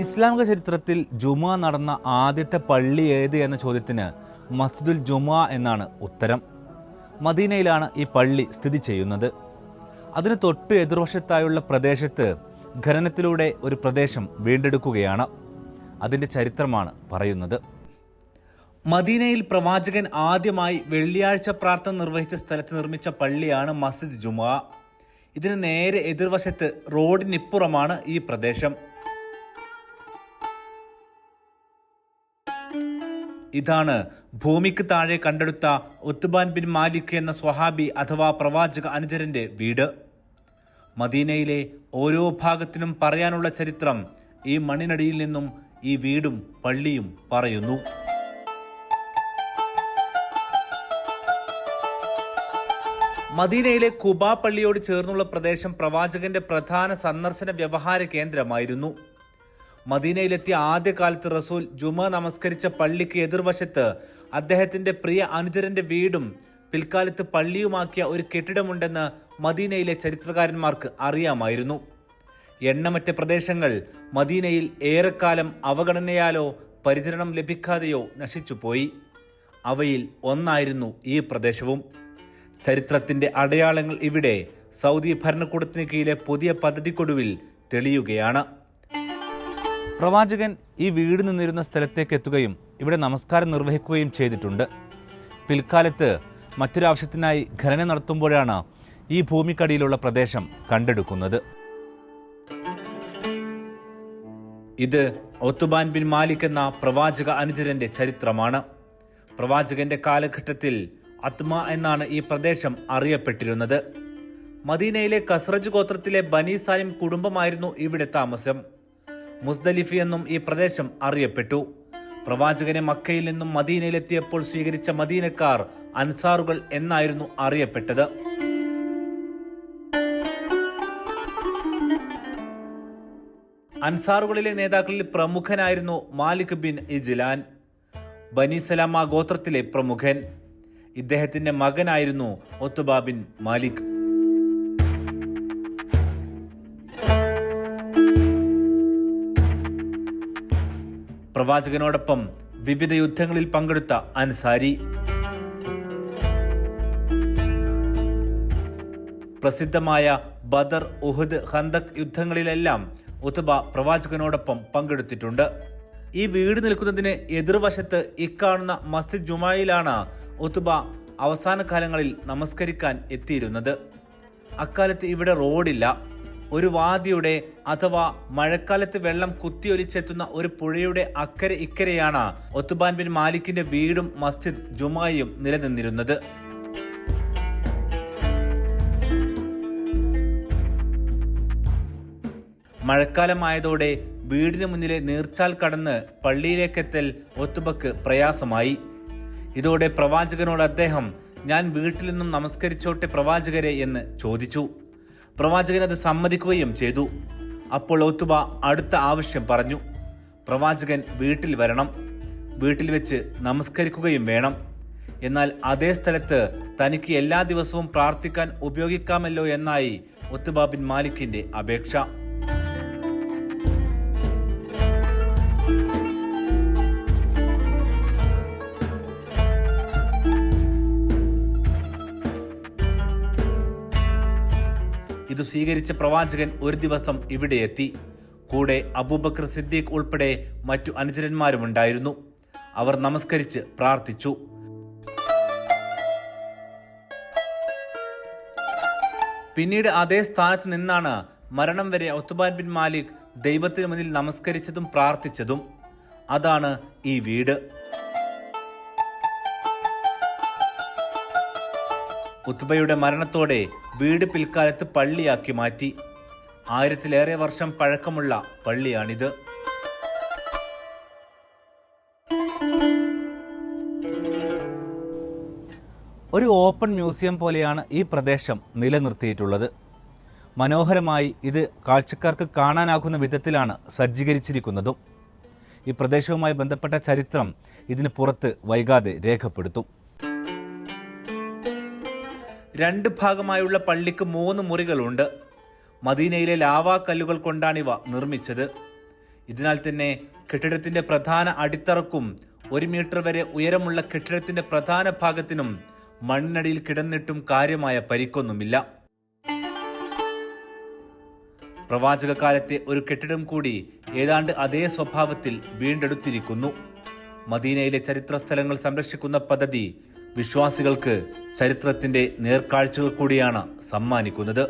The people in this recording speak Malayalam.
ഇസ്ലാമിക ചരിത്രത്തിൽ ജുമുഅ നടന്ന ആദ്യത്തെ പള്ളി ഏത് എന്ന ചോദ്യത്തിന് മസ്ജിദുൽ ജുമുഅ എന്നാണ് ഉത്തരം. മദീനയിലാണ് ഈ പള്ളി സ്ഥിതി ചെയ്യുന്നത്. അതിന് തൊട്ട് എതിർവശത്തായുള്ള പ്രദേശത്ത് ഖനനത്തിലൂടെ ഒരു പ്രദേശം വീണ്ടെടുക്കുകയാണ്. അതിൻ്റെ ചരിത്രമാണ് പറയുന്നത്. മദീനയിൽ പ്രവാചകൻ ആദ്യമായി വെള്ളിയാഴ്ച പ്രാർത്ഥന നിർവഹിച്ച സ്ഥലത്ത് നിർമ്മിച്ച പള്ളിയാണ് മസ്ജിദ് ജുമുഅ. ഇതിന് നേരെ എതിർവശത്ത് റോഡിനിപ്പുറമാണ് ഈ പ്രദേശം. ഇതാണ് ഭൂമിക്ക് താഴെ കണ്ടെടുത്ത ഉത്ബാൻ ബിൻ മാലിക് എന്ന സ്വഹാബി അഥവാ പ്രവാചക അനുചരന്റെ വീട്. മദീനയിലെ ഓരോ ഭാഗത്തിനും പറയാനുള്ള ചരിത്രം ഈ മണ്ണിനടിയിൽ നിന്നും ഈ വീടും പള്ളിയും പറയുന്നു. മദീനയിലെ ഖുബാ പള്ളിയോട് ചേർന്നുള്ള പ്രദേശം പ്രവാചകന്റെ പ്രധാന സന്ദർശന വ്യവഹാര കേന്ദ്രമായിരുന്നു. മദീനയിലെത്തിയ ആദ്യകാലത്ത് റസൂൽ ജുമുഅ നമസ്കരിച്ച പള്ളിക്ക് എതിർവശത്ത് അദ്ദേഹത്തിന്റെ പ്രിയ അനുചരന്റെ വീടും പിൽക്കാലത്ത് പള്ളിയുമാക്കിയ ഒരു കെട്ടിടമുണ്ടെന്ന് മദീനയിലെ ചരിത്രകാരന്മാർക്ക് അറിയാമായിരുന്നു. എണ്ണമറ്റ പ്രദേശങ്ങൾ മദീനയിൽ ഏറെക്കാലം അവഗണനയാലോ പരിചരണം ലഭിക്കാതെയോ നശിച്ചുപോയി. അവയിൽ ഒന്നായിരുന്നു ഈ പ്രദേശവും. ചരിത്രത്തിന്റെ അടയാളങ്ങൾ ഇവിടെ സൗദി ഭരണകൂടത്തിന് കീഴിലെ പുതിയ പദ്ധതിക്കൊടുവിൽ തെളിയുകയാണ്. പ്രവാചകൻ ഈ വീട് നിന്നിരുന്ന സ്ഥലത്തേക്ക് എത്തുകയും ഇവിടെ നമസ്കാരം നിർവഹിക്കുകയും ചെയ്തിട്ടുണ്ട്. പിൽക്കാലത്ത് മറ്റൊരാവശ്യത്തിനായി ഖനനം നടത്തുമ്പോഴാണ് ഈ ഭൂമിക്കടിയിലുള്ള പ്രദേശം കണ്ടെടുക്കുന്നത്. ഇത് ഉത്ബാൻ ബിൻ മാലിക് എന്ന പ്രവാചക അനുചരന്റെ ചരിത്രമാണ്. പ്രവാചകന്റെ കാലഘട്ടത്തിൽ അത്മ എന്നാണ് ഈ പ്രദേശം അറിയപ്പെട്ടിരുന്നത്. മദീനയിലെ ഖസ്റജ് ഗോത്രത്തിലെ ബനി സാലിം കുടുംബമായിരുന്നു ഇവിടെ താമസം. മുസ്ദലിഫ് എന്നും ഈ പ്രദേശം അറിയപ്പെട്ടു. പ്രവാചകനെ മക്കയിൽ നിന്നും മദീനയിലെത്തിയപ്പോൾ സ്വീകരിച്ച മദീനക്കാർ അൻസാറുകൾ എന്നായിരുന്നു അറിയപ്പെട്ടത്. അൻസാറുകളിലെ നേതാക്കളിൽ പ്രമുഖനായിരുന്നു മാലിക് ബിൻ ഇജ്ലാൻ, ബനി സലാമ ഗോത്രത്തിലെ പ്രമുഖൻ. ഇദ്ദേഹത്തിന്റെ മകനായിരുന്നു ഉത്ബ ബിൻ മാലിക്. പ്രവാചകനോടൊപ്പം വിവിധ യുദ്ധങ്ങളിൽ പങ്കെടുത്ത അൻസാരി. പ്രസിദ്ധമായ ബദർ, ഉഹദ്, ഖന്തക് യുദ്ധങ്ങളിലെല്ലാം ഉത്ബ പ്രവാചകനോടൊപ്പം പങ്കെടുത്തിട്ടുണ്ട്. ഈ വീട് നിൽക്കുന്നതിന് എതിർവശത്ത് ഇക്കാണുന്ന മസ്ജിദ് ജുമുഅയിലാണ് ഉത്ബ അവസാന കാലങ്ങളിൽ നമസ്കരിക്കാൻ എത്തിയിരുന്നത്. അക്കാലത്ത് ഇവിടെ റോഡില്ല. ഒരു വാദിയുടെ അഥവാ മഴക്കാലത്ത് വെള്ളം കുത്തിയൊലിച്ചെത്തുന്ന ഒരു പുഴയുടെ അക്കരെ ഇക്കരെയാണ് ഉത്ബാൻ ബിൻ മാലിക്കിന്റെ വീടും മസ്ജിദ് ജുമുഅയും നിലനിന്നിരുന്നത്. മഴക്കാലമായതോടെ വീടിന് മുന്നിലെ നീർച്ചാൽ കടന്ന് പള്ളിയിലേക്കെത്തൽ ഉത്ബക്ക് പ്രയാസമായി. ഇതോടെ പ്രവാചകനോട് അദ്ദേഹം, ഞാൻ വീട്ടിൽ നിന്നും നമസ്കരിച്ചോട്ടെ പ്രവാചകരെ എന്ന് ചോദിച്ചു. പ്രവാചകൻ അത് സമ്മതിക്കുകയും ചെയ്തു. അപ്പോൾ ഉത്ബ അടുത്ത ആവശ്യം പറഞ്ഞു. പ്രവാചകൻ വീട്ടിൽ വരണം, വീട്ടിൽ വെച്ച് നമസ്കരിക്കുകയും വേണം. എന്നാൽ അതേ സ്ഥലത്ത് തനിക്ക് എല്ലാ ദിവസവും പ്രാർത്ഥിക്കാൻ ഉപയോഗിക്കാമല്ലോ എന്നായി ഉത്ബ ബിൻ മാലിക്കിന്റെ അപേക്ഷ. ഇത് സ്വീകരിച്ച പ്രവാചകൻ ഒരു ദിവസം ഇവിടെ എത്തി. കൂടെ അബൂബക്കർ സിദ്ദീഖ് ഉൾപ്പെടെ മറ്റു അനുചരന്മാരുമുണ്ടായിരുന്നു. അവർ നമസ്കരിച്ച് പ്രാർത്ഥിച്ചു. പിന്നീട് അതേ സ്ഥാനത്ത് നിന്നാണ് മരണം വരെ ഉത്ബാൻ ബിൻ മാലിക് ദൈവത്തിന് മുന്നിൽ നമസ്കരിച്ചതും പ്രാർത്ഥിച്ചതും. അതാണ് ഈ വീട്. ഉത്ബയുടെ മരണത്തോടെ വീട് പിൽക്കാലത്ത് പള്ളിയാക്കി മാറ്റി. 1000-ലേറെ വർഷം പഴക്കമുള്ള പള്ളിയാണിത്. ഒരു ഓപ്പൺ മ്യൂസിയം പോലെയാണ് ഈ പ്രദേശം നിലനിർത്തിയിട്ടുള്ളത്. മനോഹരമായി ഇത് കാഴ്ചക്കാർക്ക് കാണാനാകുന്ന വിധത്തിലാണ് സജ്ജീകരിച്ചിരിക്കുന്നതും. ഈ പ്രദേശവുമായി ബന്ധപ്പെട്ട ചരിത്രം ഇതിന് പുറത്ത് വൈകാതെ രേഖപ്പെടുത്തും. 2 ഭാഗമായുള്ള പള്ളിക്ക് 3 മുറികളുണ്ട്. മദീനയിലെ ലാവാ കല്ലുകൾ കൊണ്ടാണിവ നിർമ്മിച്ചത്. ഇതിനാൽ തന്നെ കെട്ടിടത്തിന്റെ പ്രധാന അടിത്തറക്കും 1 മീറ്റർ വരെ ഉയരമുള്ള കെട്ടിടത്തിന്റെ പ്രധാന ഭാഗത്തിനും മണ്ണിനടിയിൽ കിടന്നിട്ടും കാര്യമായ പരിക്കൊന്നുമില്ല. പ്രവാചക കാലത്തെ ഒരു കെട്ടിടം കൂടി ഏതാണ്ട് അതേ സ്വഭാവത്തിൽ വീണ്ടെടുത്തിരിക്കുന്നു. മദീനയിലെ ചരിത്ര സ്ഥലങ്ങൾ സംരക്ഷിക്കുന്ന പദ്ധതി വിശ്വാസികൾക്ക് ചരിത്രത്തിന്റെ നേർക്കാഴ്ചകൾ കൂടിയാണ് സമ്മാനിക്കുന്നത്.